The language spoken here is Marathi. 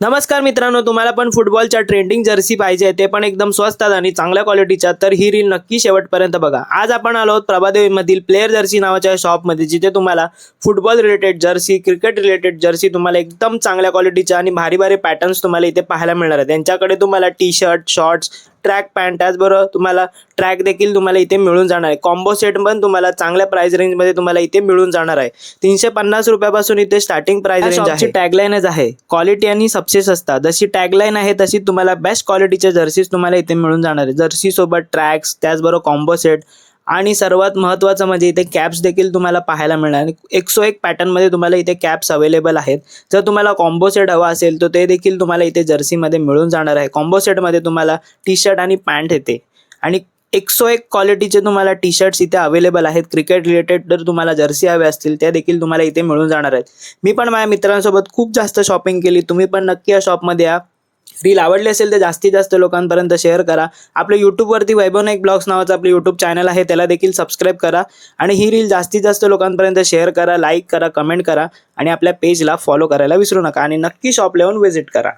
नमस्कार मित्रांनो, तुम्हाला पण फुटबॉलच्या ट्रेंडिंग जर्सी पाहिजे ते पण एकदम स्वस्तात आणि चांगल्या क्वालिटीच्या, तर ही रील नक्की शेवटपर्यंत बघा। आज आपण आलो आहोत प्रभादेवीमधील प्लेयर जर्सी नावाच्या शॉपमध्ये, जिथे तुम्हाला football related Jersey, cricket related Jersey तुम्हाला एकदम चांगल्या क्वालिटीच्या आणि भारी भारी पॅटर्न्स तुम्हाला इथे पाहायला मिळणार आहेत। त्यांच्याकडे तुम्हाला T shirt, shorts, track pant, त्याचबरोबर तुम्हाला ट्रॅक देखील तुम्हाला इथे मिळून जाणार आहे। कॉम्बो सेट पण तुम्हाला चांगल्या प्राइस रेंजमध्ये तुम्हाला इथे मिळून जाणार आहे। 350 रुपयापासून इथे स्टार्टिंग प्राइस रेंज आहे। टॅगलाईनच आहे क्वालिटी आणि सबसे सस्ता। जशी टॅगलाईन आहे तशी तुम्हाला बेस्ट क्वालिटीच्या जर्सीज तुम्हाला इथे मिळून जाणार आहे। जर्सी सोबत ट्रॅक्स, त्याचबरोबर कॉम्बो सेट आणि सर्वात महत्त्वाचं म्हणजे इथे कॅप्स देखील तुम्हाला पाहायला मिळणार आणि 101 पॅटर्नमध्ये तुम्हाला इथे कॅप्स अवेलेबल आहेत। जर तुम्हाला कॉम्बो सेट हवा असेल तर ते देखील तुम्हाला इथे जर्सीमध्ये मिळून जाणार आहे। कॉम्बो सेटमध्ये तुम्हाला टी शर्ट आणि पॅन्ट येते आणि 101 क्वालिटीचे तुम्हाला टी शर्ट्स इथे अवेलेबल आहेत। क्रिकेट रिलेटेड जर तुम्हाला जर्सी हवे असतील त्या देखील तुम्हाला इथे मिळून जाणार आहेत। मी पण माझ्या मित्रांसोबत खूप जास्त शॉपिंग केली, तुम्ही पण नक्की या शॉपमध्ये या। रील आवडली असेल तर जास्तीत जास्त लोकांपर्यंत शेअर करा। आपल्या यूट्यूबवरती वैभव नाईक ब्लॉग्स नावाचं आपलं यूट्यूब चॅनल आहे, त्याला देखील सबस्क्राईब करा आणि ही रील जास्तीत जास्त लोकांपर्यंत शेअर करा, लाईक करा, कमेंट करा आणि आपल्या पेजला फॉलो करायला विसरू नका आणि नक्की शॉपला येऊन व्हिजिट करा।